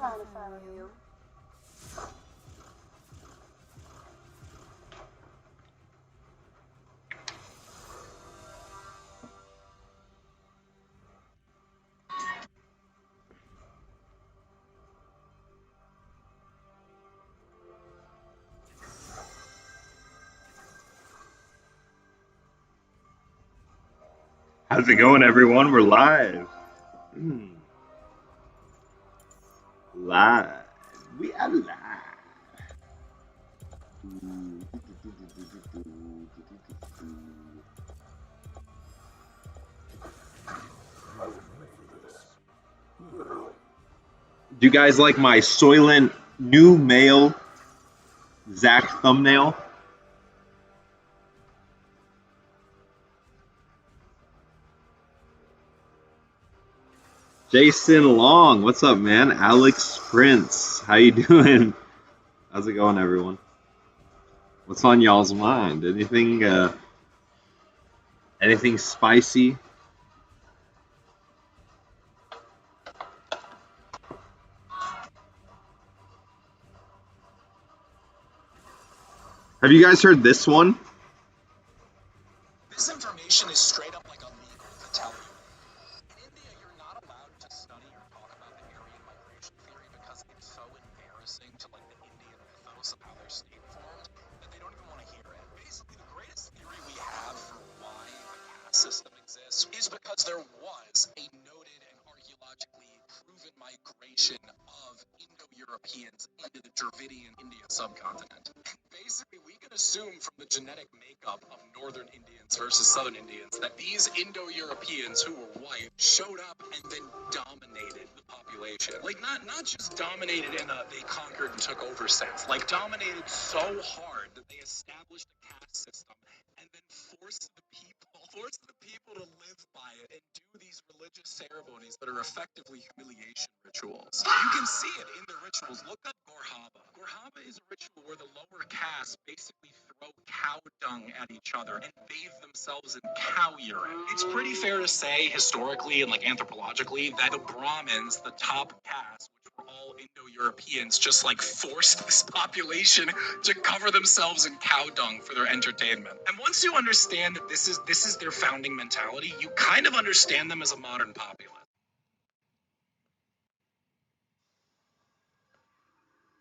How's it going, everyone? We're live. Live. We are live. Do you guys like my Soylent new male Zach thumbnail? Jason Long, what's up, man? Alex Prince, how you doing? How's it going, everyone? What's on y'all's mind? Anything spicy? Have you guys heard this one? This information is straight up like illegal to tell you. In India, you're not allowed to study or talk about the Aryan migration theory because it's so embarrassing to like the Indian mythos of how their state formed that they don't even want to hear it. Basically, the greatest theory we have for why the caste system exists is because there was a noted and archaeologically proven migration of Indo-Europeans into the Dravidian India subcontinent. Basically, we can assume from the genetic makeup of northern Indians versus southern Indians that these Indo-Europeans who were white showed up and then dominated the population. Like, not just dominated in a they conquered and took over sense, like dominated so hard that they established a caste system and then forced the people to live by it and do these religious ceremonies that are effectively humiliation rituals. You can see it in the rituals. Look up Gorhaba. Gorhaba is a ritual where the lower caste basically throw cow dung at each other and bathe themselves in cow urine. It's pretty fair to say, historically and like anthropologically, that the Brahmins, the top caste, which were all Indo-Europeans, just like forced this population to cover themselves in cow dung for their entertainment. And once you understand that this is their founding mentality, you kind of understand them as a modern populace.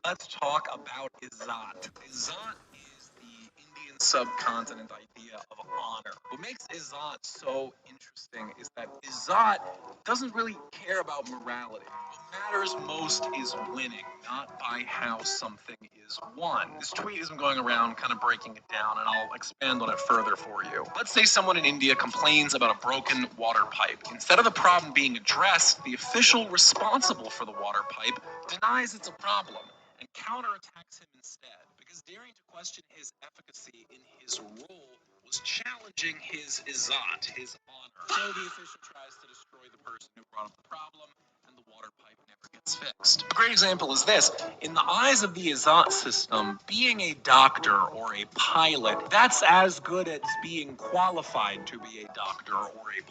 Let's talk about Izzat. Izzat is the Indian subcontinent idea of honor. What makes Izzat so interesting is that Izzat doesn't really care about morality. What matters most is winning, not by how something is won. This tweet has been going around kind of breaking it down, and I'll expand on it further for you. Let's say someone in India complains about a broken water pipe. Instead of the problem being addressed, the official responsible for the water pipe denies it's a problem and counterattacks him instead, because daring to question his efficacy in his role was challenging his izzat, his honor. So the official tries to destroy the person who brought up the problem, and the water pipe never gets fixed. A great example is this. In the eyes of the izzat system, being a doctor or a pilot, that's as good as being qualified to be a doctor or a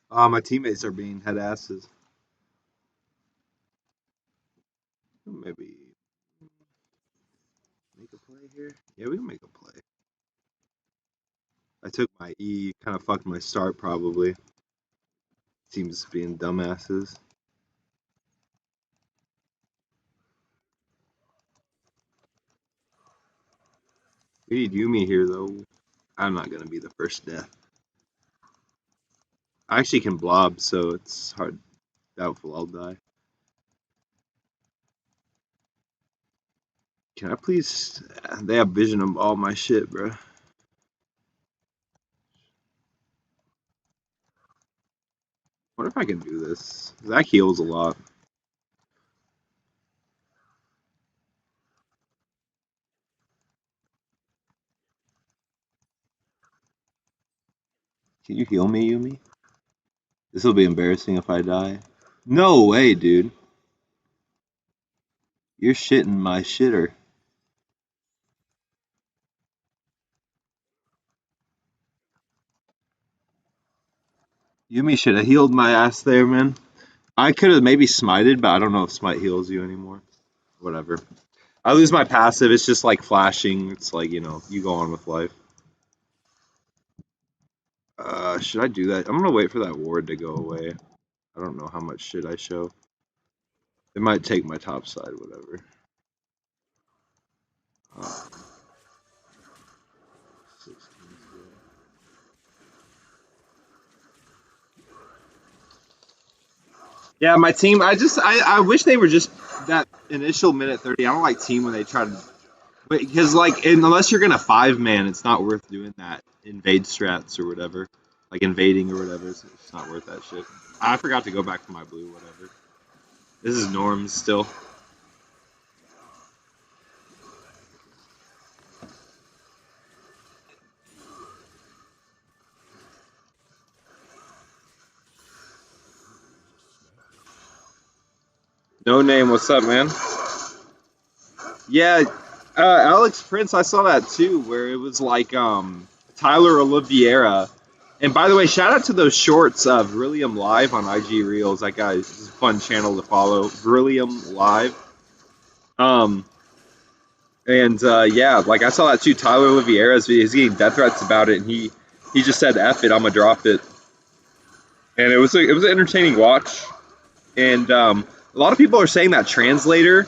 pilot. My teammates are being head asses. Maybe make a play here? Yeah, we can make a play. I took my E, kind of fucked my start probably. Teams being dumbasses. We need Yumi here though. I'm not gonna be the first death. I actually can blob, so it's hard. Doubtful I'll die. Can I please? They have vision of all my shit, bro. What if I can do this? Zach heals a lot. Can you heal me, Yumi? This will be embarrassing if I die. No way, dude. You're shitting my shitter. Yumi should have healed my ass there, man. I could have maybe smited, but I don't know if smite heals you anymore. Whatever. I lose my passive. It's just like flashing. It's like, you go on with life. Should I do that? I'm gonna wait for that ward to go away. I don't know how much shit I show. It might take my top side, whatever. Uh, 16's good. Yeah, my team. I wish they were just that initial minute 30. I don't like team when they try to, because like unless you're gonna 5-man, it's not worth doing that invade strats or whatever, like invading or whatever. It's not worth that shit. I forgot to go back to my blue, whatever. This is norms still. No name, what's up, man? Yeah, Alex Prince, I saw that too, where it was like Tyler Oliveira. And by the way, shout out to those shorts of Brillium Live on IG Reels. That guy is a fun channel to follow. Brillium Live. Um, and yeah, like I saw that too. Tyler Oliveira is getting death threats about it, and he just said, "F it, I'm gonna drop it." And it was an entertaining watch. And a lot of people are saying that translator,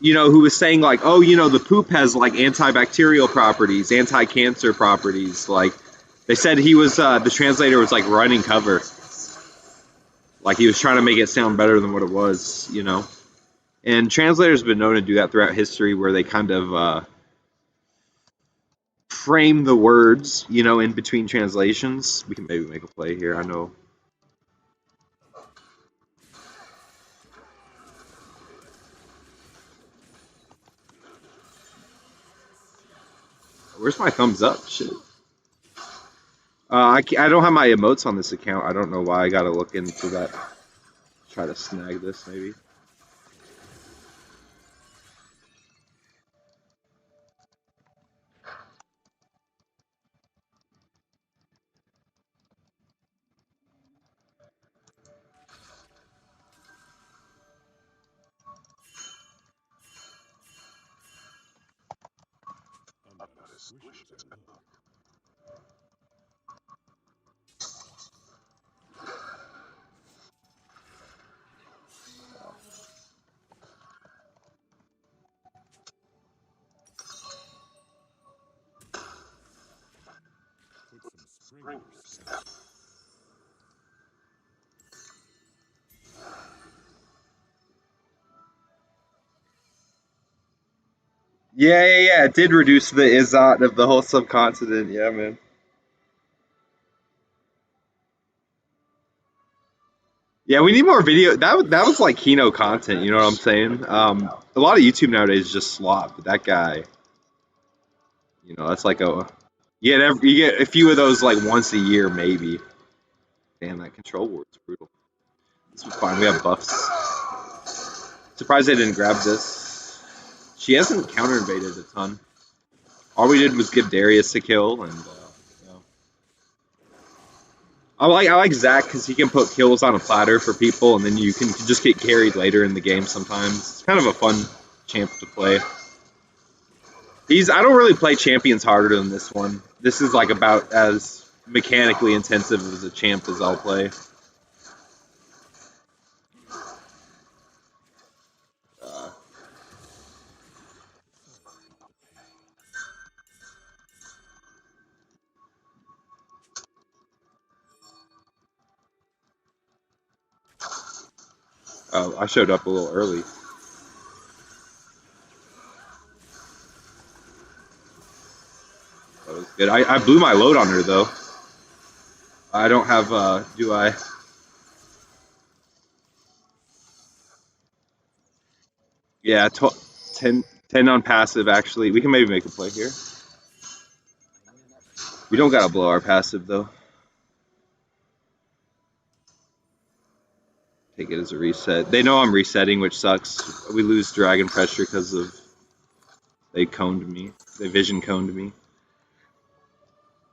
who was saying like, oh, the poop has like antibacterial properties, anti-cancer properties. Like they said he was the translator was like running cover, like he was trying to make it sound better than what it was. And translators have been known to do that throughout history, where they kind of frame the words, in between translations. We can maybe make a play here. I know. Where's my thumbs up? Shit. I don't have my emotes on this account. I don't know why. I gotta look into that. Try to snag this maybe. Yeah. It did reduce the Izot of the whole subcontinent. Yeah, man. Yeah, we need more video. That was like Kino content. You know what I'm saying? A lot of YouTube nowadays is just slop. But that guy, that's like you get a few of those like once a year maybe. Damn, that control ward's brutal. This was fine. We have buffs. Surprised they didn't grab this. She hasn't counter invaded a ton. All we did was give Darius a kill, and I like Zach because he can put kills on a platter for people, and then you can just get carried later in the game. Sometimes it's kind of a fun champ to play. I don't really play champions harder than this one. This is like about as mechanically intensive as a champ as I'll play. Uh, oh, I showed up a little early. That was good. I blew my load on her though. I don't have. Do I? Yeah, 10 on passive. Actually, we can maybe make a play here. We don't gotta blow our passive though. Take it as a reset. They know I'm resetting, which sucks. We lose dragon pressure because of they coned me. They vision coned me.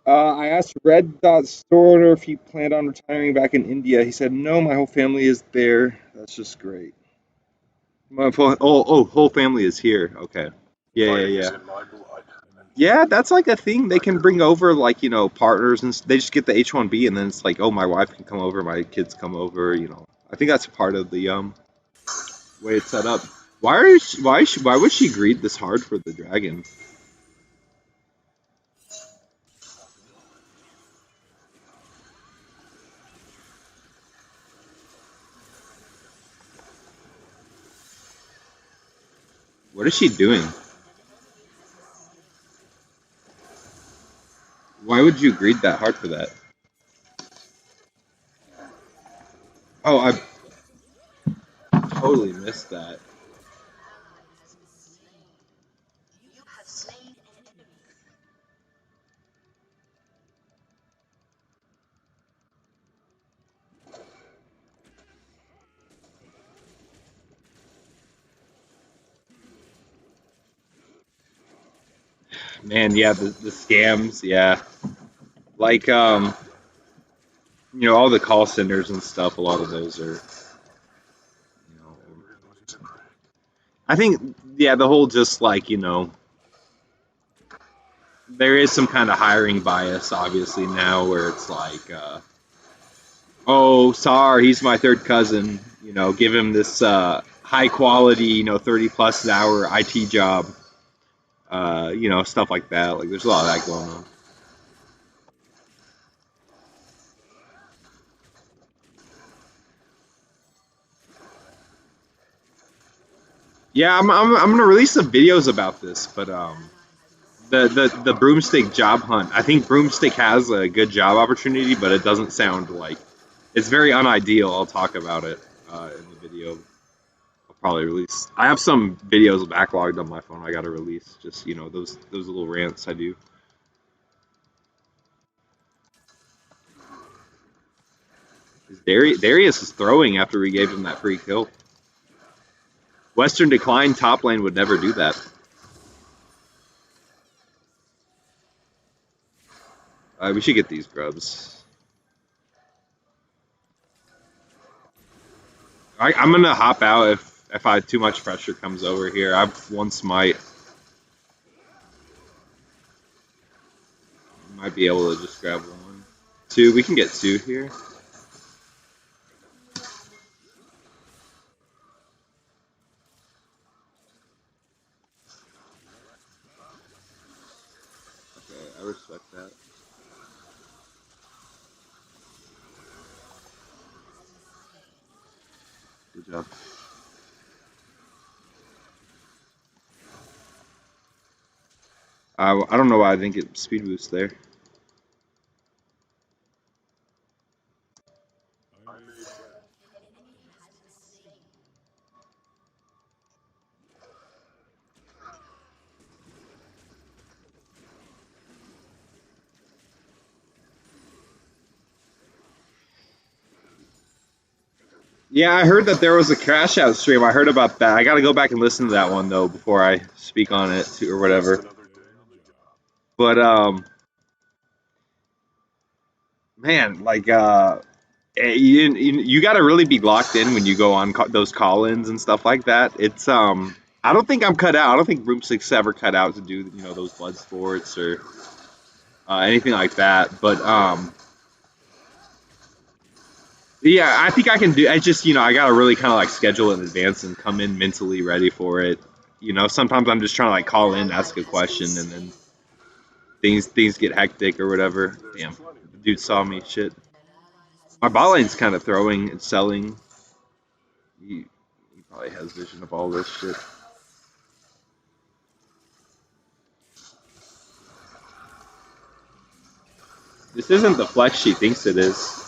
I asked Red Dot store owner if he planned on retiring back in India. He said, no, my whole family is there. That's just great. Whole family is here. Okay. Yeah, yeah, yeah. Yeah, that's like a thing. They can bring over like, partners and they just get the H-1B and then it's like, oh, my wife can come over, my kids come over. I think that's part of the way it's set up. Why would she greed this hard for the dragon? What is she doing? Why would you greed that hard for that? Oh, I totally missed that. Man, yeah, the scams, yeah. Like all the call centers and stuff, a lot of those are, you know, I think yeah, the whole just like, there is some kind of hiring bias obviously now where it's like oh, sorry, he's my third cousin, give him this high quality, 30 plus an hour IT job, stuff like that. Like there's a lot of that going on. Yeah, I'm gonna release some videos about this, but the broomstick job hunt. I think broomstick has a good job opportunity, but it doesn't sound like it's very unideal. I'll talk about it in the video. I'll probably release. I have some videos backlogged on my phone. I got to release. Just those little rants I do. Darius is throwing after we gave him that free kill. Western Decline top lane would never do that. We should get these grubs. I'm gonna hop out if I too much pressure comes over here. I've one smite. Might be able to just grab one. Two. We can get two here. Okay, I respect that. Good job. I don't know why I didn't get speed boost there. Yeah, I heard that there was a crash out stream. I heard about that. I got to go back and listen to that one though before I speak on it or whatever. But man, like you got to really be locked in when you go on those call-ins and stuff like that. It's I don't think I'm cut out. I don't think Broomstick's ever cut out to do those blood sports or anything like that. But yeah, I think I can do. I just I gotta really kind of like schedule it in advance and come in mentally ready for it. Sometimes I'm just trying to like call in, ask a question, and then things get hectic or whatever. Damn, the dude saw me. Shit, my bot lane's kind of throwing and selling. He probably has vision of all this shit. This isn't the flex she thinks it is.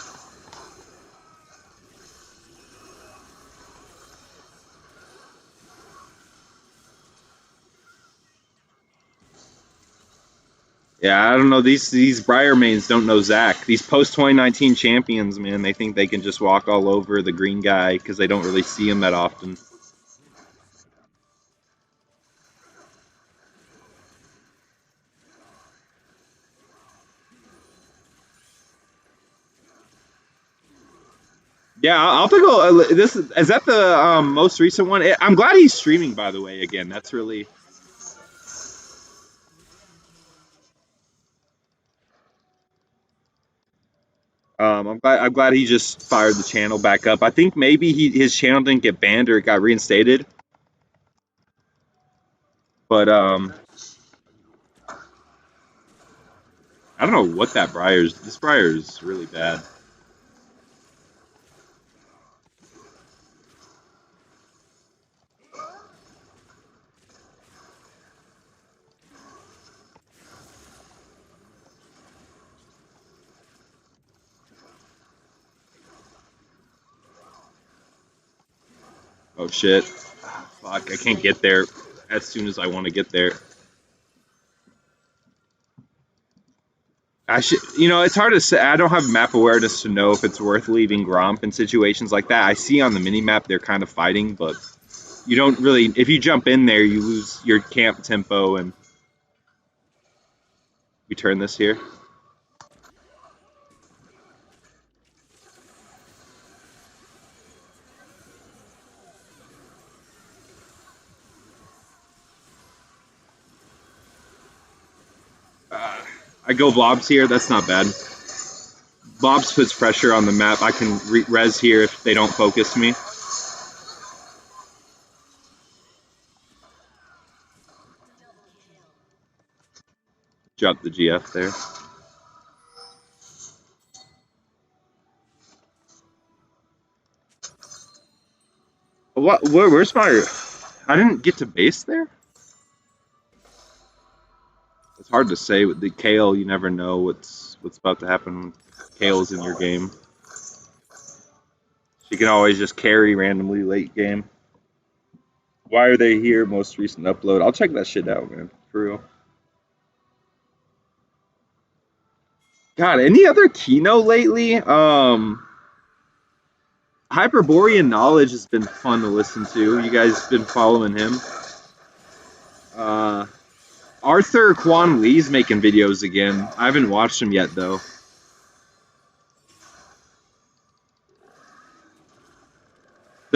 Yeah, I don't know. These Briar mains don't know Zach. These post 2019 champions, man, they think they can just walk all over the green guy because they don't really see him that often. Yeah, I'll pick this. Is that the most recent one? I'm glad he's streaming, by the way. Again, that's really. I'm glad he just fired the channel back up. I think maybe his channel didn't get banned or it got reinstated. But I don't know what that Briar's. This Briar is really bad. Oh shit! Fuck! I can't get there as soon as I want to get there. I should, it's hard to say. I don't have map awareness to know if it's worth leaving Gromp in situations like that. I see on the mini map they're kind of fighting, but you don't really. If you jump in there, you lose your camp tempo, and we turn this here. I go blobs here. That's not bad. Blobs puts pressure on the map. I can res here if they don't focus me. Drop the GF there. What? Where's my? I didn't get to base there. It's hard to say with the Kale. You never know what's about to happen when Kale's in your game. She can always just carry randomly late game. Why are they here? Most recent upload. I'll check that shit out, man. For real. God, any other Kino lately? Hyperborean Knowledge has been fun to listen to. You guys been following him? Uh, Arthur Quan Lee's making videos again. I haven't watched him yet though.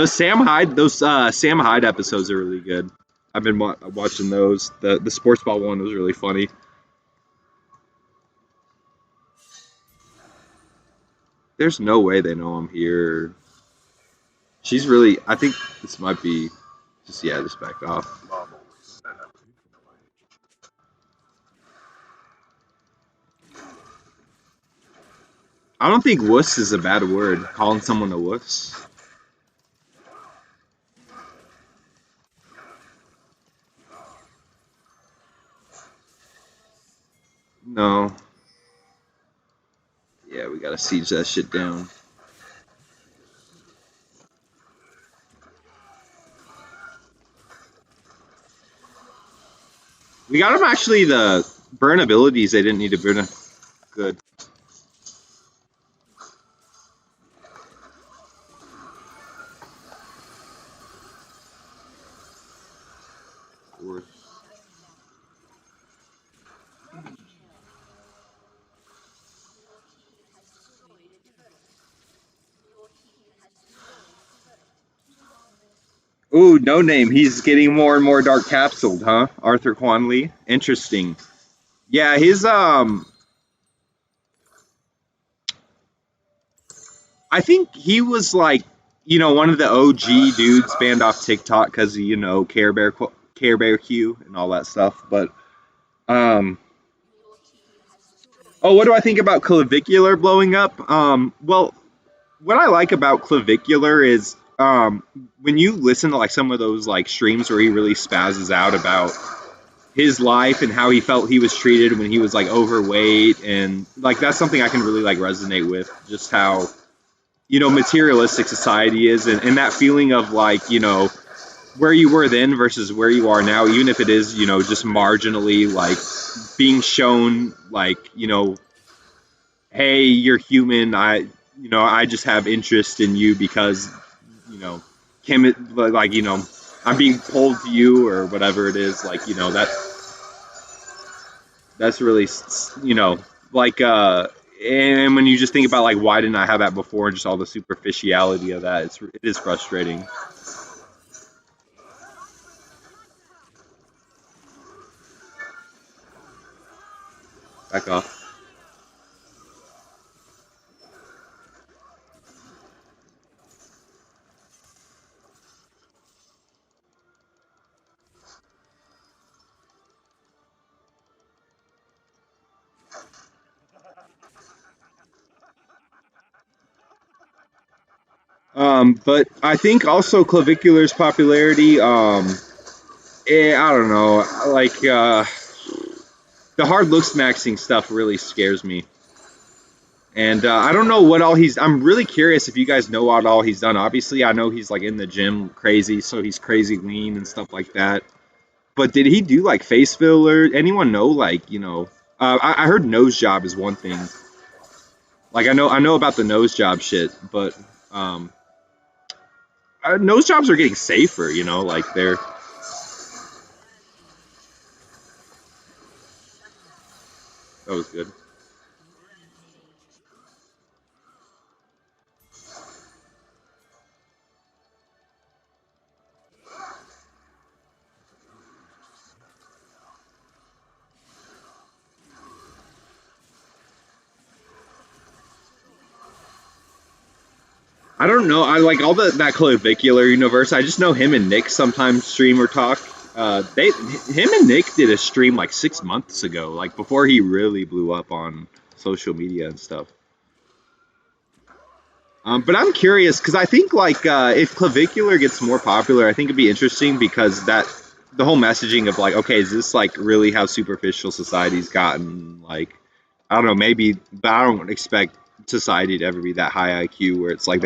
Sam Hyde episodes are really good. I've been watching those. The sports ball one was really funny. There's no way they know I'm here. She's really. I think this might be. Just back off. I don't think wuss is a bad word. Calling someone a wuss. No. Yeah, we gotta siege that shit down. We got him actually the burn abilities they didn't need to burn. Good. Ooh, no name. He's getting more and more dark capsuled, huh? Arthur Quan Lee. Interesting. Yeah, his I think he was like, one of the OG dudes banned off TikTok because of, Care Bear Q and all that stuff. But oh, what do I think about clavicular blowing up? Well, what I like about clavicular is when you listen to like some of those like streams where he really spazzes out about his life and how he felt he was treated when he was like overweight, and like that's something I can really like resonate with, just how materialistic society is, and that feeling of like where you were then versus where you are now, even if it is just marginally like being shown like hey, you're human. I just have interest in you because, you know, like, I'm being pulled to you or whatever it is. Like, that's really, like, And when you just think about like why didn't I have that before, and just all the superficiality of that, it is frustrating. Back off. But I think also clavicular's popularity. I don't know. Like the hard looks maxing stuff really scares me. And I don't know what all he's. I'm really curious if you guys know what all he's done. Obviously, I know he's like in the gym crazy, so he's crazy lean and stuff like that. But did he do like face filler? Anyone know? Like I heard nose job is one thing. Like I know about the nose job shit, but um, nose jobs are getting safer. Like that was good. I don't know. I like all that clavicular universe. I just know him and Nick sometimes stream or talk. Him and Nick did a stream like 6 months ago, like before he really blew up on social media and stuff. But I'm curious because I think like if clavicular gets more popular, I think it'd be interesting because the whole messaging of like, okay, is this like really how superficial society's gotten? Like, I don't know, maybe, but I don't expect society to ever be that high IQ where it's like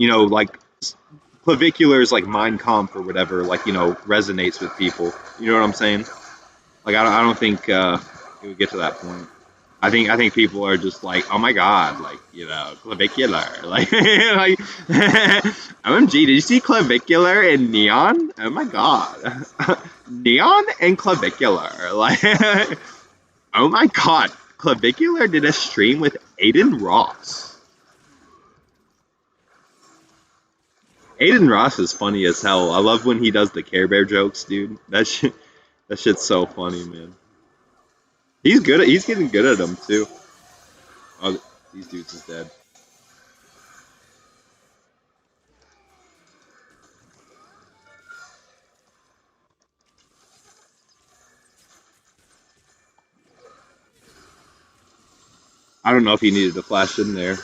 like clavicular is like mind comp or whatever, like resonates with people. You know what I'm saying? Like I don't think it would get to that point. I think people are just like, oh my god, like clavicular, like like OMG, did you see clavicular and neon? Oh my god, neon and clavicular, like oh my god, clavicular did a stream with Aiden Ross. Aiden Ross is funny as hell. I love when he does the Care Bear jokes, dude. That shit's so funny, man. He's good. He's getting good at them too. Oh, these dudes is dead. I don't know if he needed to flash in there.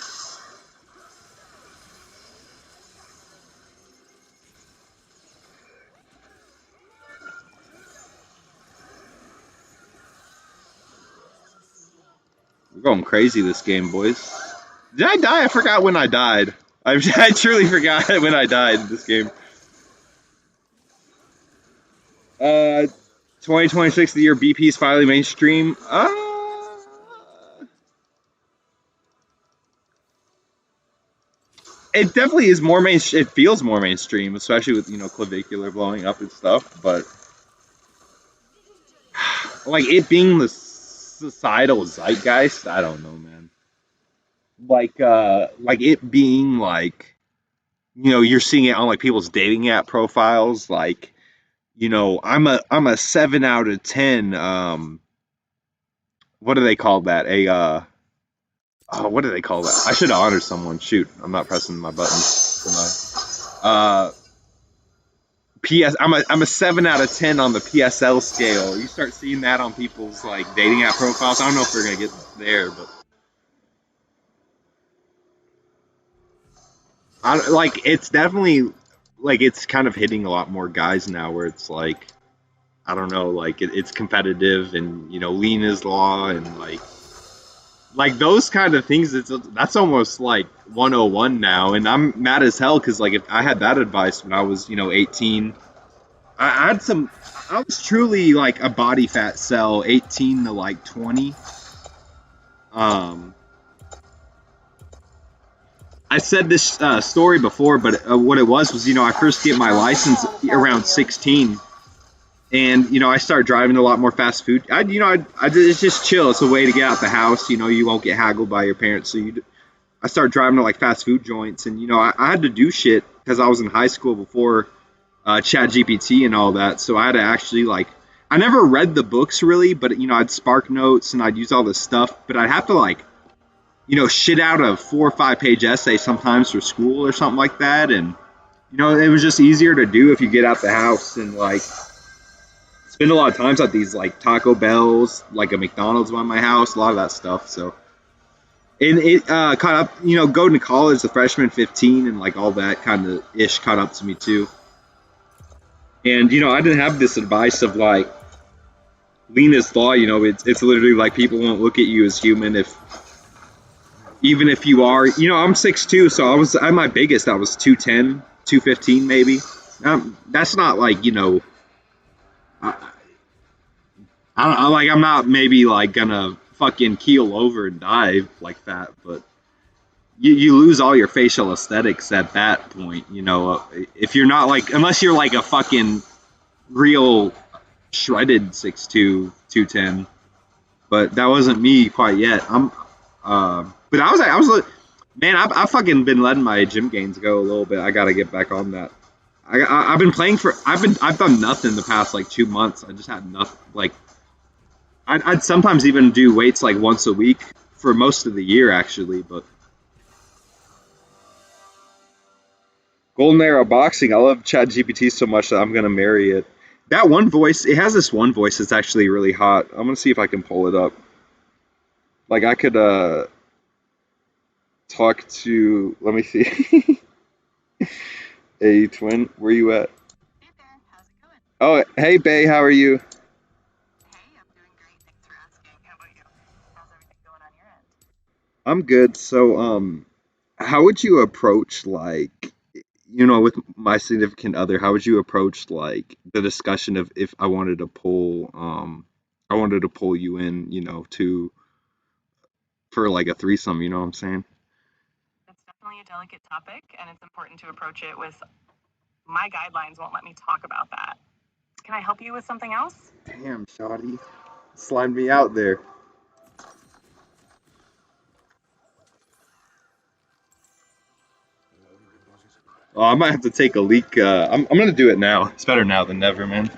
We're going crazy this game, boys. Did I die? I forgot when I died. I truly forgot when I died in this game. Uh, 2026, the year BP's finally mainstream. It definitely is more main. It feels more mainstream, especially with clavicular blowing up and stuff. But like it being the societal zeitgeist, I don't know, man. Like it being like you're seeing it on like people's dating app profiles. Like I'm a 7 out of 10. What do they call that? Oh, what do they call that? I should have honored someone. Shoot, I'm not pressing my buttons. PS. I'm a 7 out of 10 on the PSL scale. You start seeing that on people's like dating app profiles. I don't know if we're gonna get there, but like it's definitely like it's kind of hitting a lot more guys now, where it's like I don't know, like it's competitive and lean is law and like those kind of things. That's almost like 101 now, and I'm mad as hell because like if I had that advice when I was 18, I had some. I was truly like a body fat cell, 18 to like 20. Um, I said this story before, but what it was I first get my license around 16, and I start driving a lot more fast food. It's just chill. It's a way to get out the house. You won't get haggled by your parents, so I start driving to like fast food joints, and I had to do shit because I was in high school before Chat GPT and all that. So I had to actually like I never read the books really, but I'd spark notes and I'd use all this stuff, but I'd have to like shit out a 4 or 5 page essay sometimes for school or something like that, and it was just easier to do if you get out the house and like spend a lot of times at these like Taco Bells, like a McDonald's by my house, a lot of that stuff. So and it caught up, going to college, the freshman 15 and like all that kind of ish caught up to me too. And I didn't have this advice of like Lena's law. It's literally like people won't look at you as human if even if you are. I'm 6'2", so I was at my biggest. I was 210, 215 maybe. That's not like I, I don't like I'm not maybe like gonna fucking keel over and die like that, but you lose all your facial aesthetics at that point. If you're not like unless you're like a fucking real shredded 6'2", 210. But that wasn't me quite yet. But I was man. I've fucking been letting my gym gains go a little bit. I gotta get back on that. I've been playing for. I've done nothing the past like 2 months. I just had nothing. Like I'd sometimes even do weights like once a week for most of the year actually. But Golden Arrow Boxing. I love Chat GPT so much that I'm gonna marry it. That one voice. It has this one voice that's actually really hot. I'm gonna see if I can pull it up. Like I could talk to. Let me see. Hey, twin, where you at? Hey there, how's it going? Oh, hey, Bay, how are you? Hey, I'm doing great. Thanks for asking. How about you? How's everything going on your end? I'm good. So, how would you approach like, with my significant other, how would you approach like the discussion of if I wanted to pull you in, to for like a threesome, you know what I'm saying? It's definitely a delicate topic, and it's important to approach it with my guidelines won't let me talk about that. Can I help you with something else? Damn, Shoddy, slide me out there. Oh, I might have to take a leak. I'm gonna do it now. It's better now than never, man.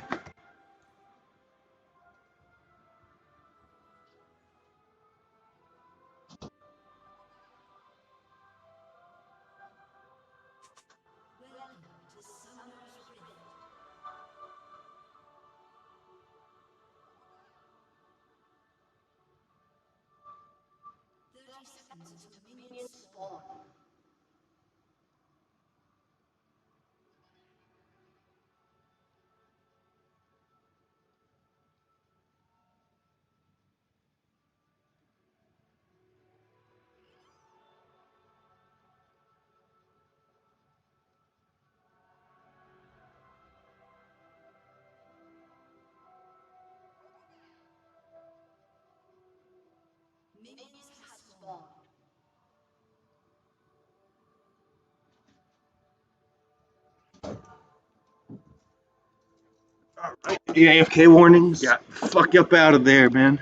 The AFK warning. Yeah, fuck up out of there, man.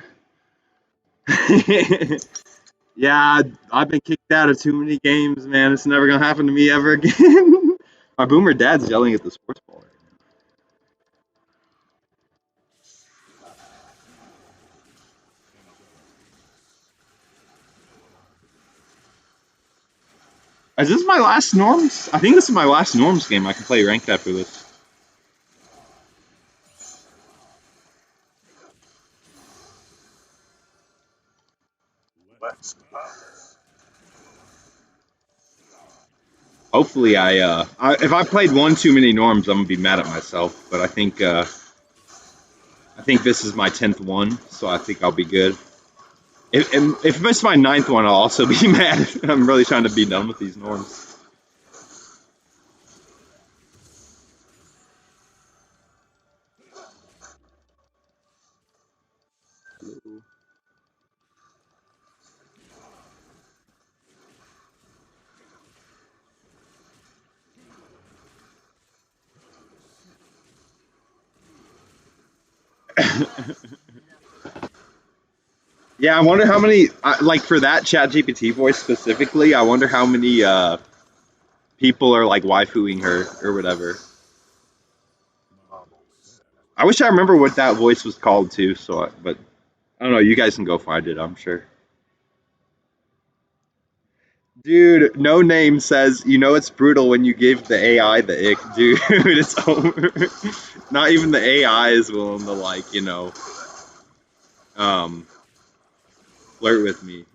Yeah, I've been kicked out of too many games, man. It's never gonna happen to me ever again. My boomer dad's yelling at the sports ball. Is this my last norms? I think this is my last norms game. I can play ranked after this. Hopefully, if I played one too many norms, I'm gonna be mad at myself. But I think this is my 10th one, so I think I'll be good. If it's my ninth one, I'll also be mad. I'm really trying to be done with these norms. Yeah, I wonder how many like for that ChatGPT voice specifically. I wonder how many people are like waifuing her or whatever. I wish I remember what that voice was called too. But I don't know. You guys can go find it. I'm sure. Dude, no name says you know it's brutal when you give the AI the ick, dude. It's over. Not even the AI is willing to like um flirt with me.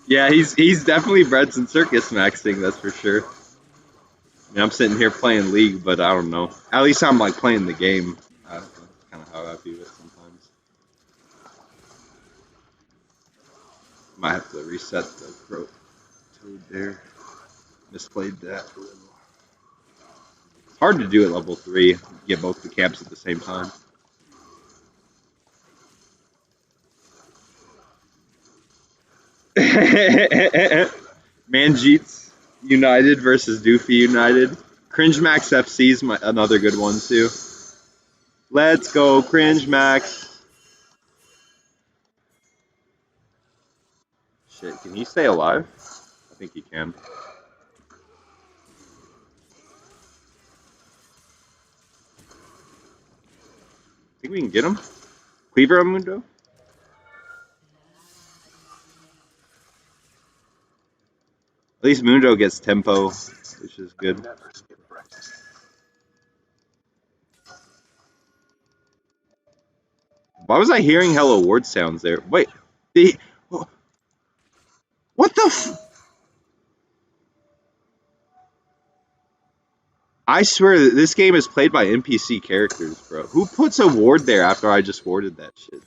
Yeah, he's definitely bred some circus maxing. That's for sure. I'm sitting here playing League, but I don't know. At least I'm like playing the game. I don't know. That's kind of how I view it sometimes. Might have to reset the pro code there. Misplayed that a little. It's hard to do at level 3, get both the camps at the same time. Manjeets United versus Doofy United. Cringe Max FC is another good one too. Let's go, Cringe Max. Shit, can he stay alive? I think he can. Think we can get him? Cleaver Mundo? At least Mundo gets tempo, which is good. Why was I hearing Hello Ward sounds there? Wait, the what the? I swear that this game is played by NPC characters, bro. Who puts a ward there after I just warded that shit?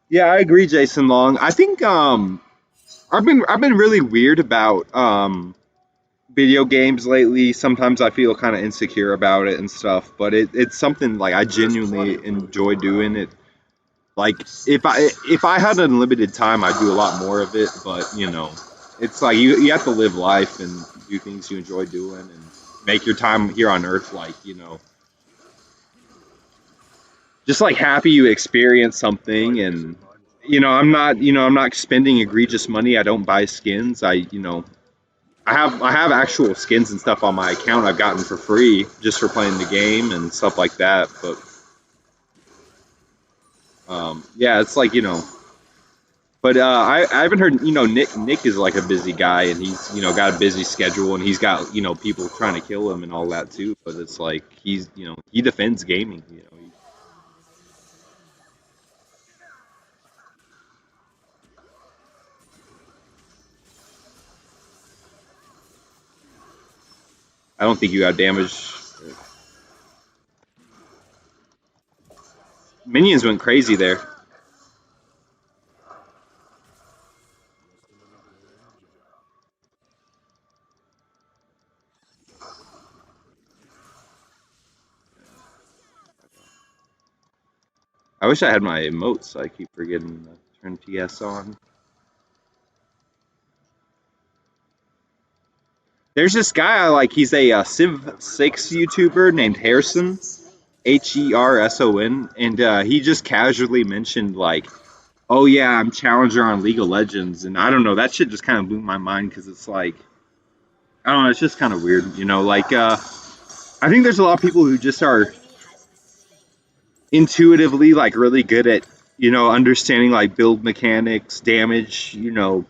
Yeah, I agree, Jason Long. I think I've been really weird about video games lately. Sometimes I feel kind of insecure about it and stuff, but it's something like I genuinely enjoy doing it. Like if I had unlimited time, I'd do a lot more of it. But it's like you have to live life and do things you enjoy doing and make your time here on Earth like just like happy you experience something. And I'm not spending egregious money. I don't buy skins. I have actual skins and stuff on my account I've gotten for free just for playing the game and stuff like that. But yeah, it's like But I haven't heard. Nick is like a busy guy, and he's got a busy schedule, and he's got people trying to kill him and all that too. But it's like he defends gaming. I don't think you got damage. Minions went crazy there. I wish I had my emotes. I keep forgetting to turn TS on. There's this guy I like. He's a Civ 6 YouTuber named Harrison, Herson, and he just casually mentioned like, "Oh yeah, I'm challenger on League of Legends," and I don't know. That shit just kind of blew my mind because it's like, I don't know. It's just kind of weird, Like, I think there's a lot of people who just are intuitively like really good at understanding like build mechanics, damage,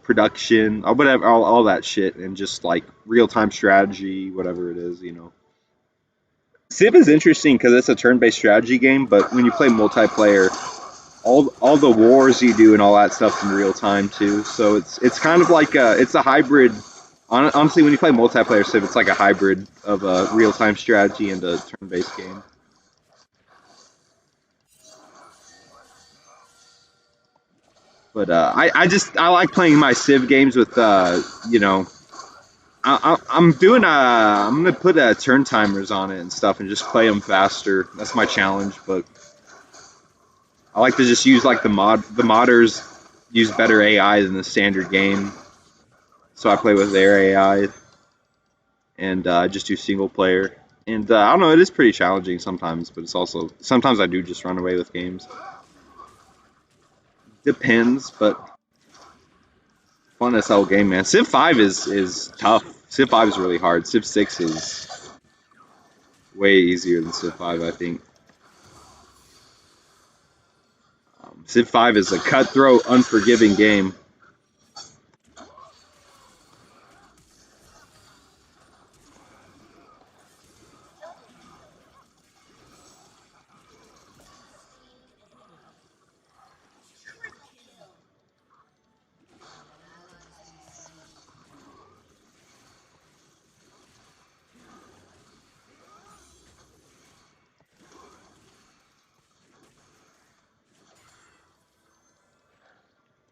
production, or whatever, all that shit, and just like real time strategy, whatever it is. Civ is interesting because it's a turn-based strategy game, but when you play multiplayer, all the wars you do and all that stuff's in real time too. So it's kind of like it's a hybrid. Honestly, when you play multiplayer Civ, it's like a hybrid of a real time strategy and a turn-based game. But I like playing my Civ games with you know I'm doing I'm gonna put turn timers on it and stuff and just play them faster. That's my challenge. But I like to just use like the modders use better AI than the standard game, so I play with their AI and just do single player. And I don't know, it is pretty challenging sometimes, but it's also sometimes I do just run away with games. Depends, but fun SL game, man. Civ 5 is tough. Civ 5 is really hard. Civ 6 is way easier than Civ 5, I think. Civ 5 is a cutthroat, unforgiving game.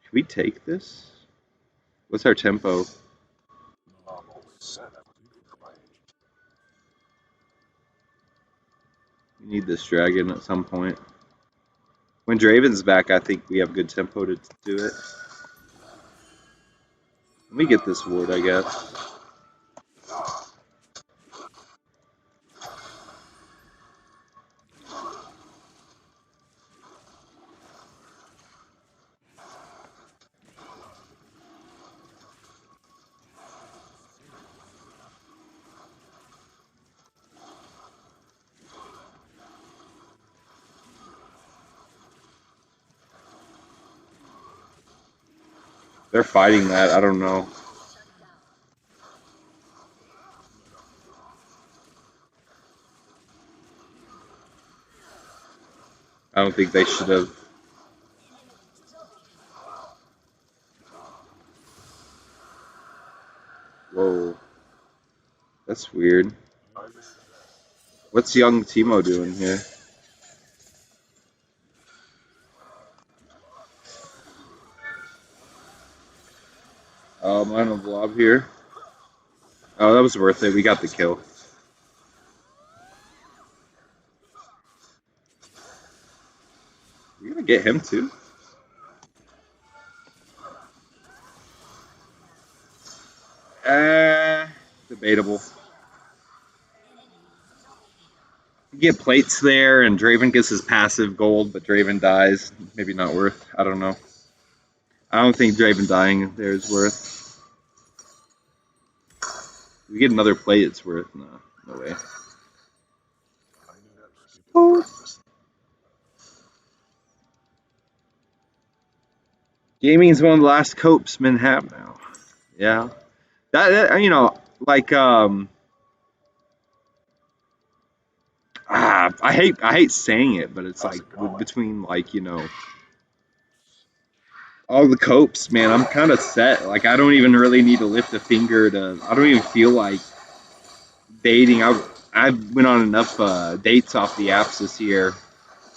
Can we take this? What's our tempo? We need this dragon at some point. When Draven's back, I think we have good tempo to do it. Let me get this ward, I guess. They're fighting that. I don't know. I don't think they should have. Whoa. That's weird. What's young Timo doing here? I'm a blob here. Oh, that was worth it. We got the kill. We're gonna get him too. Debatable. You get plates there, and Draven gets his passive gold, but Draven dies. Maybe not worth. I don't know. I don't think Draven dying there is worth. If we get another plate, it's worth. No, no way. Oh. Gaming's one of the last copes men have now. Yeah, that you know, like I hate saying it, but it's like between like all the copes, man. I'm kind of set. Like I don't even really need to lift a finger to. I don't even feel like dating. I've went on enough dates off the apps this year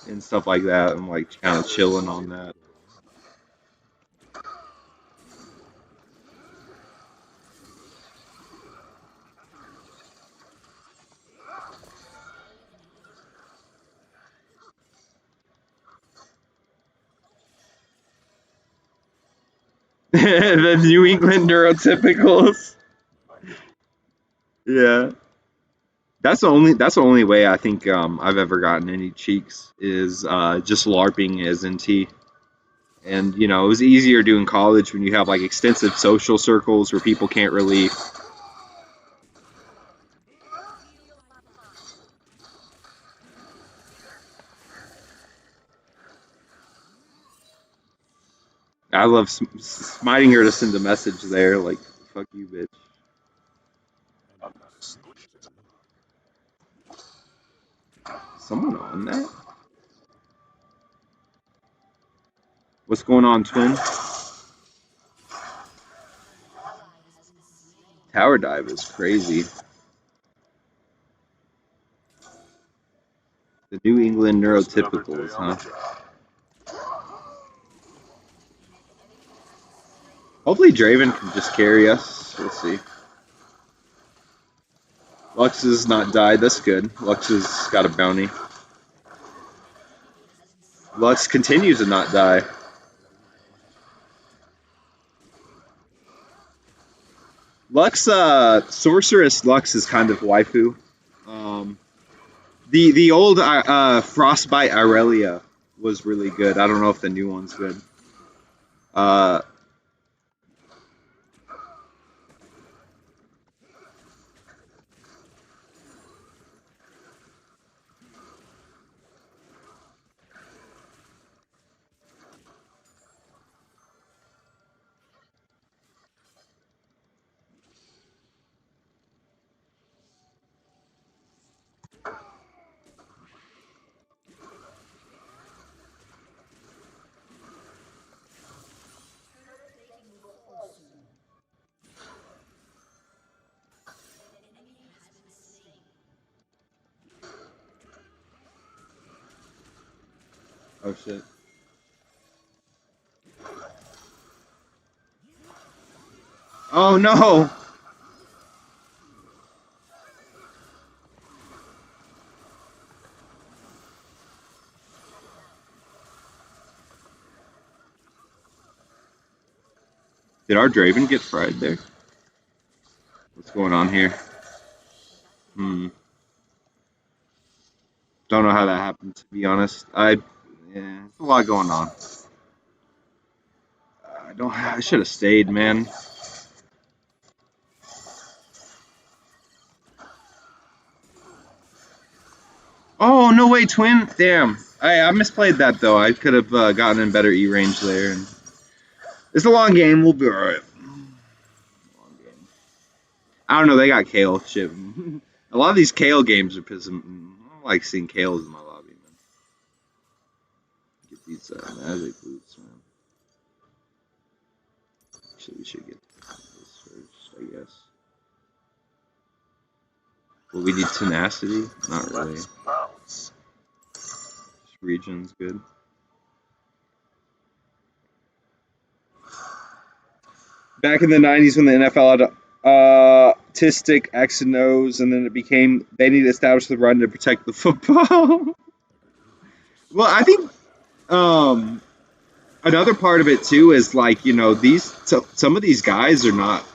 and stuff like that. I'm like kind of chilling on that. The New England neurotypicals. Yeah. That's the only way I think I've ever gotten any cheeks is just LARPing as NT. And it was easier doing college when you have like extensive social circles where people can't really. I love smiting her to send a message there, like "fuck you, bitch." Someone on that? What's going on, twin? Tower dive is crazy. The New England neurotypicals, huh? Hopefully Draven can just carry us. We'll see. Lux has not died. That's good. Lux has got a bounty. Lux continues to not die. Lux, Sorceress Lux is kind of waifu. Um, the old Frostbite Irelia was really good. I don't know if the new one's good. Uh, oh shit. Oh no! Did our Draven get fried there? What's going on here? Don't know how that happened, to be honest. Yeah, there's a lot going on. I don't. I should have stayed, man. Oh no way, twin! Damn. I misplayed that though. I could have gotten in better E range there. And it's a long game. We'll be alright. I don't know. They got Kale. Shit. A lot of these Kale games are pissing. I don't like seeing Kales in my lobby, man. Get these magic boots, man. Actually, we should get this first, I guess. Well, we need tenacity. Not really. This region's good. Back in the 90s when the NFL had autistic X and O's, and then it became they need to establish the run to protect the football. Well, I think another part of it too is like some of these guys are not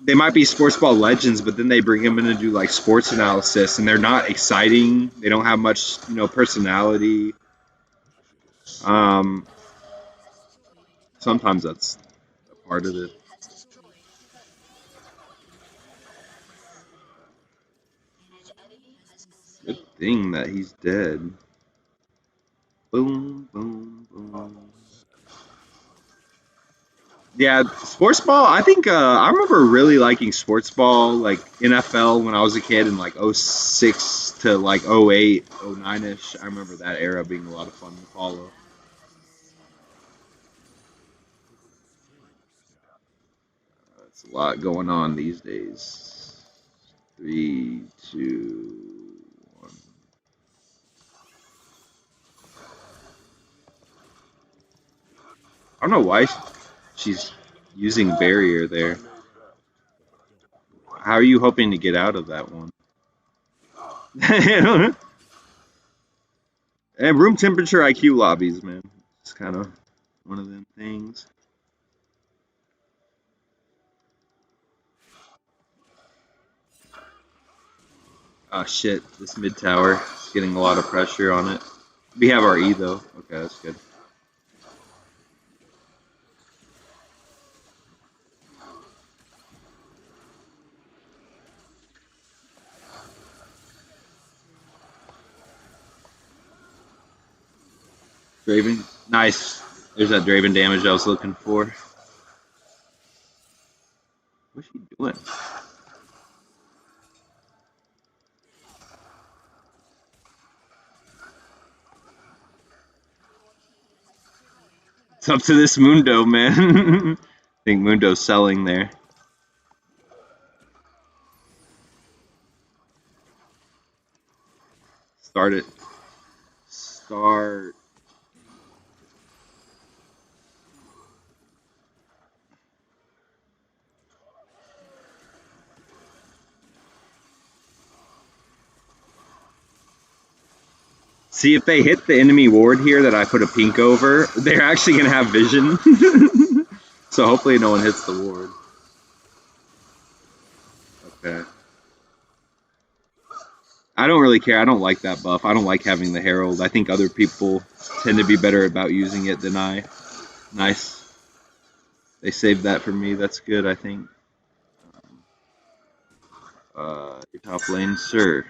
they might be sports ball legends, but then they bring them in to do like sports analysis, and they're not exciting. They don't have much personality. Um, Sometimes that's a part of it. Good thing that he's dead. Boom, boom, boom. Yeah, sports ball. I think I remember really liking sports ball, like NFL, when I was a kid in like '06 to like '08, '09ish. I remember that era being a lot of fun to follow. It's a lot going on these days. Three, two, one. I don't know why she's using barrier there. How are you hoping to get out of that one? And room temperature IQ lobbies, man. It's kind of one of them things. Oh shit, this mid tower is getting a lot of pressure on it. We have our E though. Okay, that's good. Draven, nice. There's that Draven damage I was looking for. What's she doing? It's up to this Mundo, man. I think Mundo's selling there. Start it. Start. See, if they hit the enemy ward here that I put a pink over, they're actually going to have vision. So hopefully no one hits the ward. Okay. I don't really care. I don't like that buff. I don't like having the Herald. I think other people tend to be better about using it than I. Nice. They saved that for me. That's good, I think. Your top lane, sir.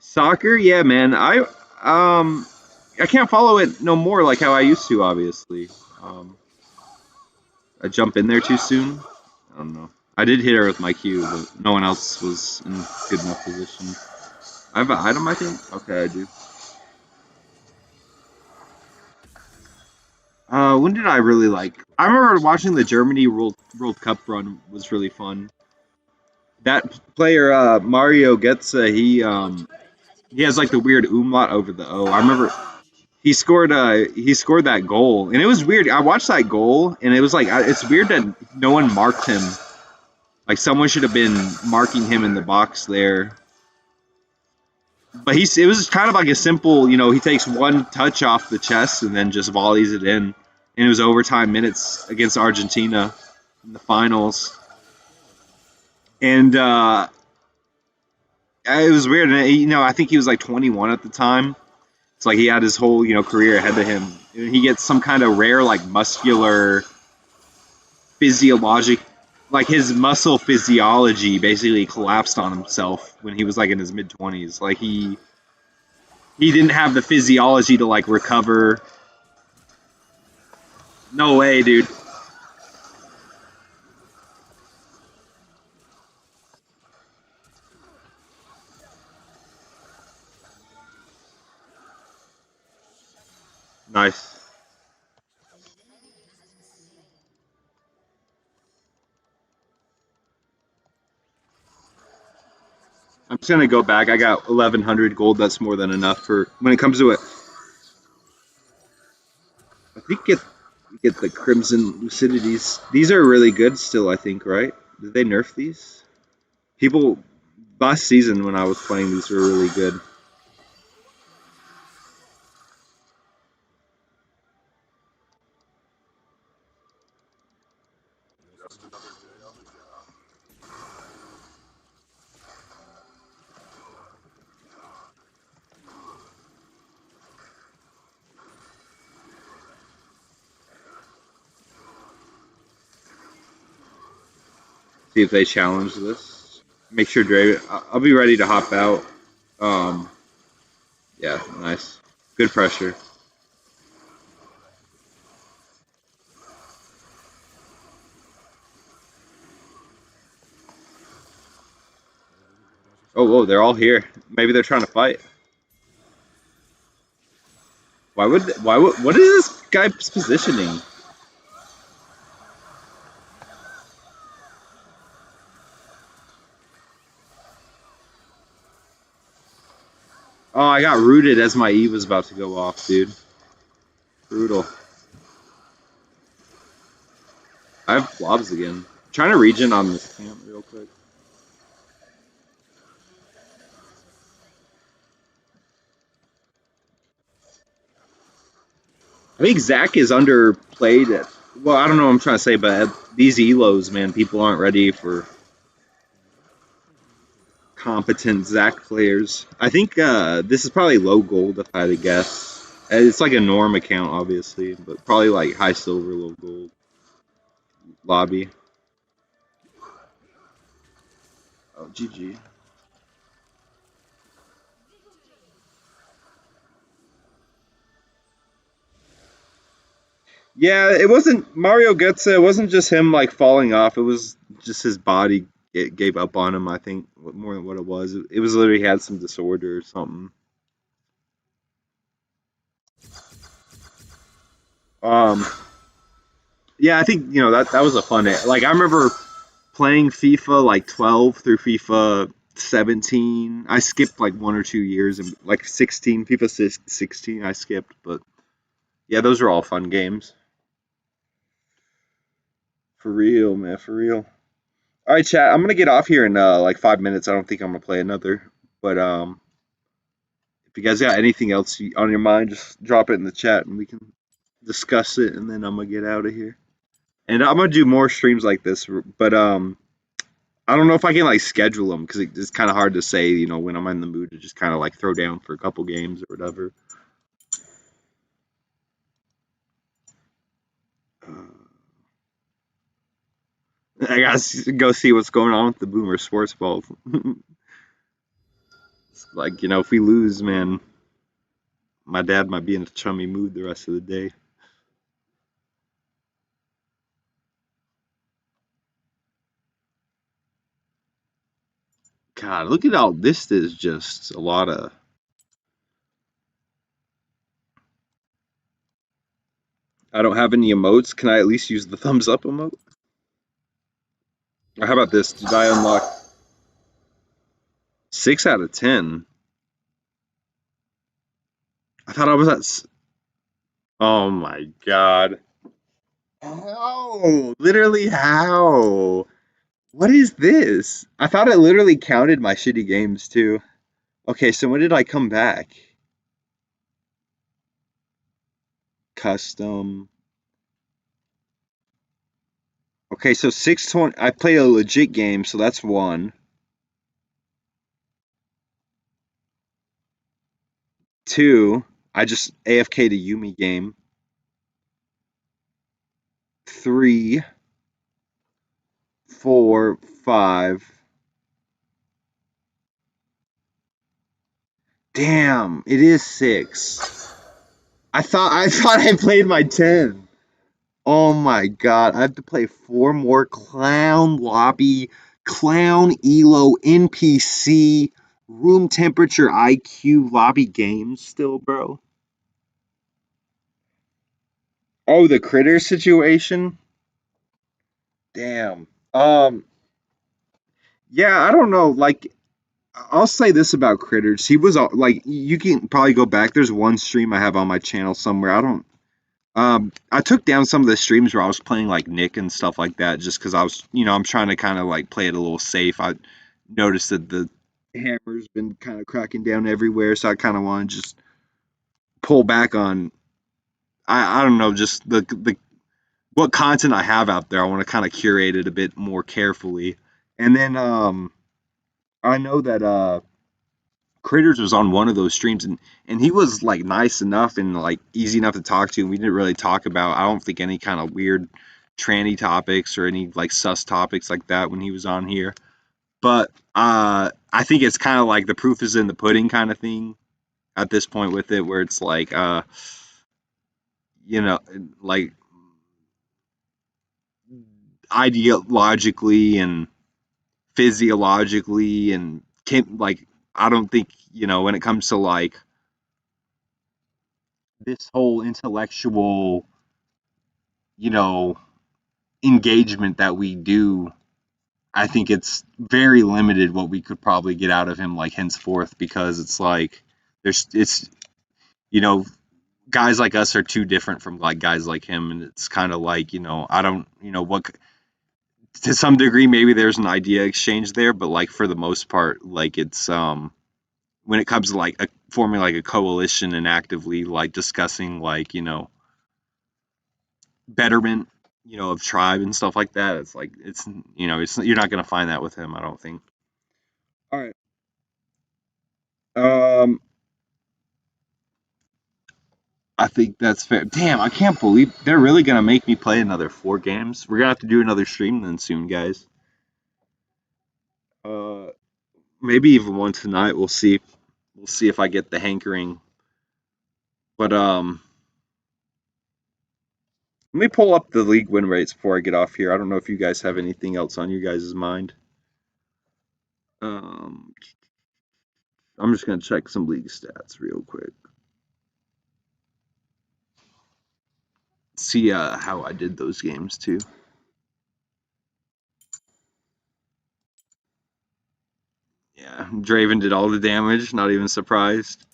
Soccer, yeah, man. I can't follow it no more like how I used to. Obviously, I jump in there too soon. I don't know. I did hit her with my Q, but no one else was in good enough position. I have an item, I think. Okay, I do. When did I really like? I remember watching the Germany World Cup run was really fun. That player, Mario Götze, he has like the weird umlaut over the O. I remember he scored that goal, and it was weird. I watched that goal, and it was like it's weird that no one marked him. Like someone should have been marking him in the box there. But it was kind of like a simple, he takes one touch off the chest and then just volleys it in. And it was overtime minutes against Argentina in the finals. And it was weird. And, I think he was like 21 at the time. It's like he had his whole, career ahead of him. And he gets some kind of rare, like muscular physiologic, like his muscle physiology basically collapsed on himself when he was like in his mid 20s. Like he didn't have the physiology to like recover. No way, dude. Nice. I'm just gonna go back. I got 1,100 gold. That's more than enough for when it comes to it. I think get the Crimson Lucidities. These are really good still. I think, right? Did they nerf these? People last season when I was playing, these were really good. See if they challenge this. Make sure Dre. I'll be ready to hop out. Um, yeah, nice. Good pressure. Oh, whoa, they're all here. Maybe they're trying to fight. What is this guy's positioning? Oh, I got rooted as my E was about to go off, dude. Brutal. I have blobs again. I'm trying to regen on this camp real quick. I think Zach is underplayed at. Well, I don't know what I'm trying to say, but at these elos, man, people aren't ready for competent Zach players. I think this is probably low gold, if I had to guess. It's like a norm account, obviously, but probably like high silver, low gold lobby. Oh, GG. Yeah, it wasn't Mario Götze. It wasn't just him like falling off. It was just his body it gave up on him. I think more than what it was. It was literally had some disorder or something. Um, yeah, I think that was a fun. Like I remember playing FIFA like 12 through FIFA 17. I skipped like 1 or 2 years, and like 16, FIFA 16 I skipped, but yeah, those are all fun games. For real, man, for real. All right, chat. I'm gonna get off here in like 5 minutes. I don't think I'm gonna play another. But if you guys got anything else on your mind, just drop it in the chat and we can discuss it. And then I'm gonna get out of here. And I'm gonna do more streams like this. But I don't know if I can like schedule them because it's kind of hard to say. You know, when I'm in the mood to just kind of like throw down for a couple games or whatever. I gotta go see what's going on with the Boomer Sports Ball. Like, you know, if we lose, man, my dad might be in a chummy mood the rest of the day. God, look at all this. Is just a lot of. I don't have any emotes. Can I at least use the thumbs up emote? Or how about this? Did I unlock 6 out of 10? I thought I was at. Oh my god. How? Literally, how? What is this? I thought it literally counted my shitty games too. Okay, so when did I come back? Custom. Okay, so 620. I played a legit game, so that's one. 2, I just AFK'd a Yumi game. 3, 4, 5. Damn, it is 6. I thought I played my 10. Oh my god, I have to play 4 more clown lobby, clown elo NPC room temperature IQ lobby games still, bro. Oh, the critter situation? Damn. Yeah, I don't know. Like, I'll say this about critters. He was like, you can probably go back. There's one stream I have on my channel somewhere. I don't. I took down some of the streams where I was playing like Nick and stuff like that, just because I was, you know, I'm trying to kind of like play it a little safe. I noticed that the hammer's been kind of cracking down everywhere, so I kind of want to just pull back on. I don't know, just the what content I have out there. I want to kind of curate it a bit more carefully, and then I know that Critters was on one of those streams, and he was like nice enough and like easy enough to talk to. And we didn't really talk about, I don't think, any kind of weird tranny topics or any like sus topics like that when he was on here. But I think it's kind of like the proof is in the pudding kind of thing at this point with it, where it's like you know, like ideologically and physiologically and like I don't think, you know, when it comes to like this whole intellectual, you know, engagement that we do, I think it's very limited what we could probably get out of him like henceforth, because it's like it's, you know, guys like us are too different from like guys like him, and it's kind of like, you know, I don't, you know, what, to some degree maybe there's an idea exchange there, but like for the most part, like it's when it comes to like forming like a coalition and actively like discussing like, you know, betterment, you know, of tribe and stuff like that, it's like, it's, you know, it's, you're not going to find that with him, I don't think. All right. I think that's fair. Damn, I can't believe they're really going to make me play another 4 games. We're going to have to do another stream then soon, guys. uh Maybe even one tonight. We'll see. We'll see if I get the hankering. But let me pull up the league win rates before I get off here. I don't know if you guys have anything else on your guys' mind. um I'm just going to check some league stats real quick. See how I did those games too. Yeah, Draven did all the damage. Not even surprised.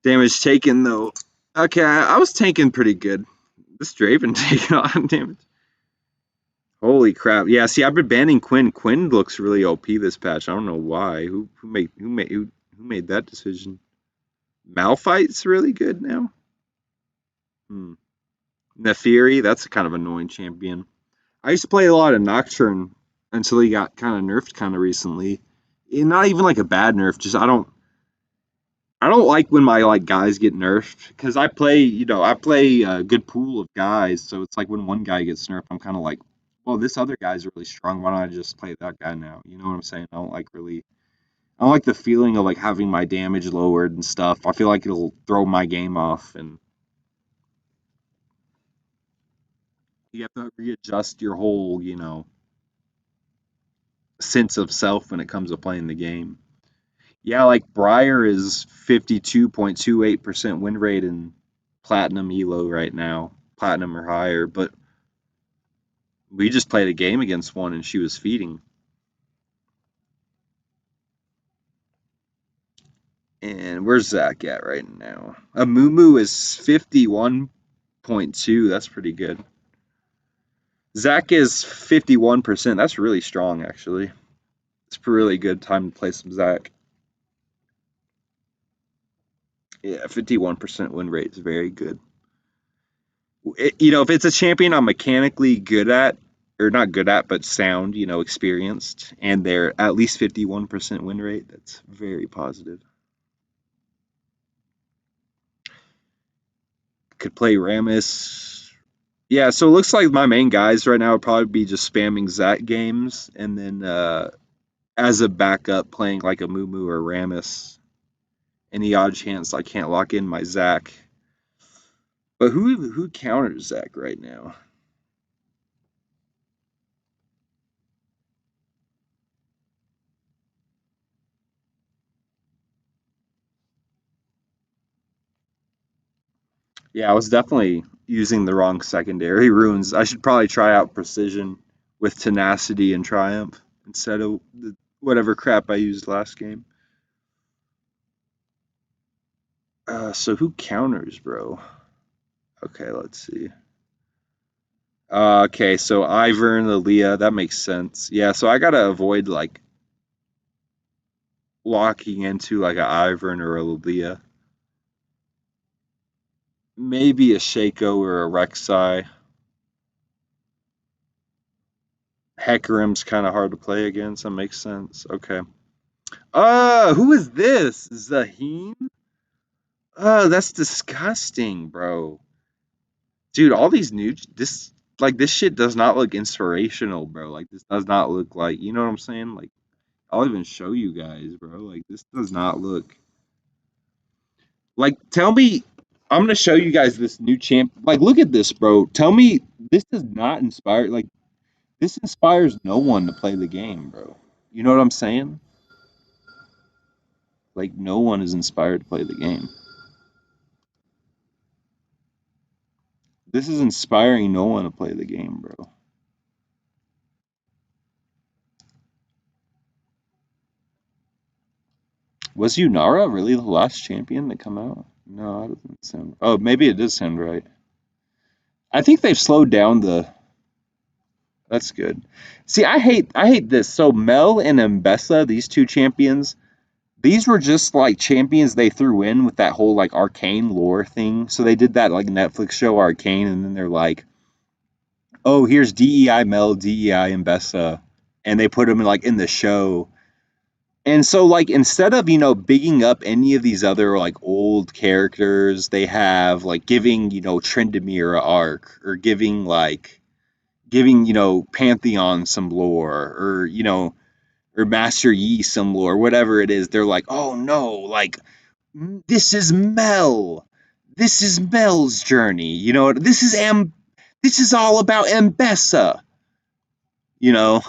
Damage taken though. Okay, I was tanking pretty good. This Draven taking a lot of damage. Holy crap! Yeah, see, I've been banning Quinn. Quinn looks really OP this patch. I don't know why. Who made that decision? Malphite's really good now. Hmm. Nefiri, that's a kind of annoying champion. I used to play a lot of Nocturne until he got kind of nerfed kind of recently. Not even like a bad nerf, just I don't like when my like guys get nerfed because I play a good pool of guys, so it's like when one guy gets nerfed, I'm kind of like, well, this other guy's really strong. Why don't I just play that guy now? You know what I'm saying? I don't like the feeling of like having my damage lowered and stuff. I feel like it'll throw my game off, and you have to readjust your whole, sense of self when it comes to playing the game. Yeah, like Briar is 52.28% win rate in platinum elo right now, platinum or higher, but we just played a game against one and she was feeding. And where's Zach at right now? Amumu is 51.2. That's pretty good. Zach is 51%. That's really strong, actually. It's a really good time to play some Zach. Yeah, 51% win rate is very good. If it's a champion I'm mechanically good at, or not good at, but sound, experienced, and they're at least 51% win rate, that's very positive. Could play Rammus. Yeah, so it looks like my main guys right now would probably be just spamming Zach games, and then as a backup playing like a Mumu or Rammus. Any odd chance I can't lock in my Zach. But who counters Zach right now? Yeah, I was definitely using the wrong secondary runes. I should probably try out Precision with Tenacity and Triumph instead of whatever crap I used last game. So who counters, bro? Okay, let's see. Okay, so Ivern, Aaliyah, that makes sense. Yeah, so I gotta avoid like locking into like a Ivern or a Aaliyah. Maybe a Shaco or a Rek'Sai. Hecarim's kind of hard to play against. That makes sense. Okay. Who is this? Zaheen? That's disgusting, bro. Dude, all these new this shit does not look inspirational, bro. Like this does not look like, you know what I'm saying? Like I'll even show you guys, bro. Like this does not look like tell me I'm gonna show you guys this new champ. Like look at this, bro. Tell me this does not inspire like this inspires no one to play the game, bro. You know what I'm saying? Like no one is inspired to play the game. This is inspiring no one to play the game, bro. Was Unara really the last champion to come out? No, that doesn't sound. Oh, maybe it does sound right. I think they've slowed down the. That's good. See, I hate this. So Mel and Mbessa, these two champions, these were just like champions they threw in with that whole like arcane lore thing. So they did that like Netflix show Arcane, and then they're like, oh, here's DEI Mel, DEI Mbessa, and they put them in, like in the show. And so, like, instead of, bigging up any of these other, like, old characters, they have, like, giving, Trendemir a arc, or giving, Pantheon some lore, or Master Yi some lore, whatever it is, they're like, oh no, like, this is Mel. This is Mel's journey. This is all about Mbessa. You know,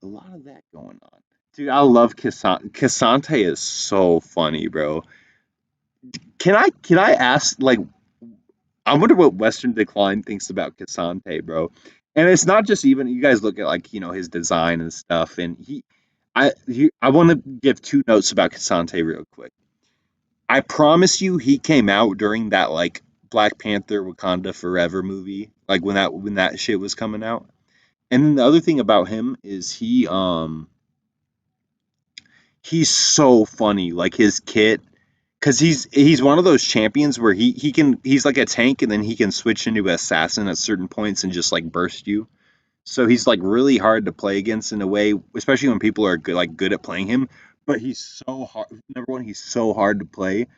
a lot of that going on. Dude, I love Cassante. Cassante is so funny, bro. Can I ask like I wonder what Western Decline thinks about Cassante, bro. And it's not just even you guys look at like, his design and stuff and I want to give two notes about Cassante real quick. I promise you he came out during that like Black Panther Wakanda Forever movie like when that shit was coming out. And then the other thing about him is he's so funny. Like his kit, because he's one of those champions where he's like a tank and then he can switch into assassin at certain points and just like burst you. So he's like really hard to play against in a way, especially when people are good at playing him. But he's so hard. Number one, he's so hard to play,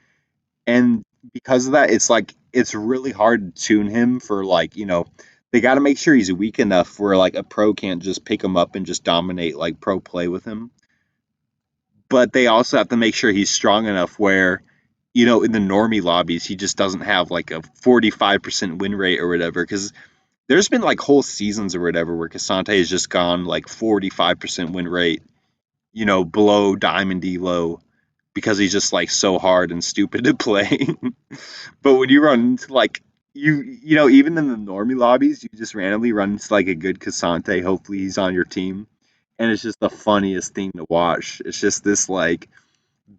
and because of that, it's like it's really hard to tune him for like they got to make sure he's weak enough where like a pro can't just pick him up and just dominate like pro play with him. But they also have to make sure he's strong enough where in the normie lobbies he just doesn't have like a 45% win rate or whatever because there's been like whole seasons or whatever where Casante has just gone like 45% win rate, below Diamond Elo because he's just like so hard and stupid to play. But when you run into like even in the normie lobbies, you just randomly run into like a good Casante. Hopefully he's on your team. And it's just the funniest thing to watch. It's just this like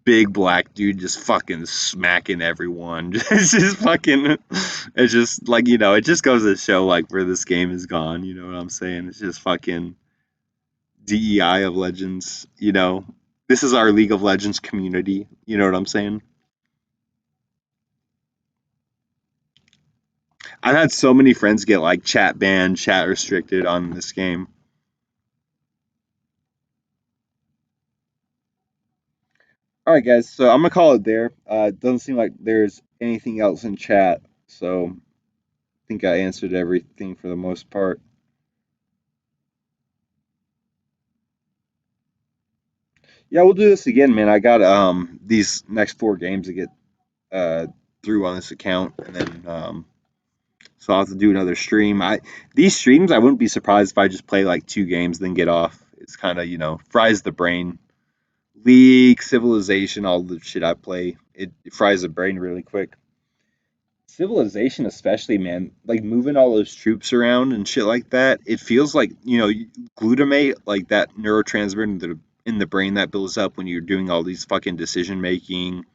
big black dude just fucking smacking everyone. It's just fucking. It's just like it just goes to show like where this game is gone. You know what I'm saying? It's just fucking DEI of Legends. This is our League of Legends community. You know what I'm saying? I've had so many friends get like chat banned, chat restricted on this game. All right, guys. So I'm gonna call it there. It doesn't seem like there's anything else in chat, so I think I answered everything for the most part. Yeah, we'll do this again, man. I got these next 4 games to get uh through on this account, and then so I'll have to do another stream. I These streams I wouldn't be surprised if I just play like 2 games then get off. It's kind of fries the brain. League, Civilization, all the shit I play, it fries the brain really quick. Civilization, especially, man, like moving all those troops around and shit like that. It feels like glutamate, like that neurotransmitter in the brain that builds up when you're doing all these fucking decision making.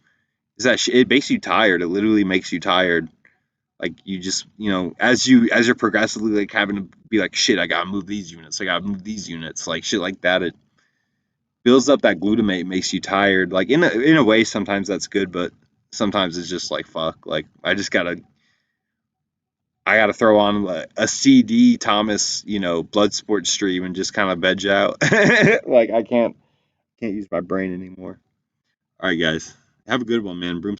Is that it makes you tired? It literally makes you tired. Like you just as you're progressively like having to be like shit. I gotta move these units. I gotta move these units. Like shit like that. It builds up that glutamate, makes you tired. Like in a way, sometimes that's good, but sometimes it's just like fuck. Like I gotta throw on a CD Thomas, Bloodsport stream and just kind of veg out. Like I can't use my brain anymore. All right, guys, have a good one, man. Broom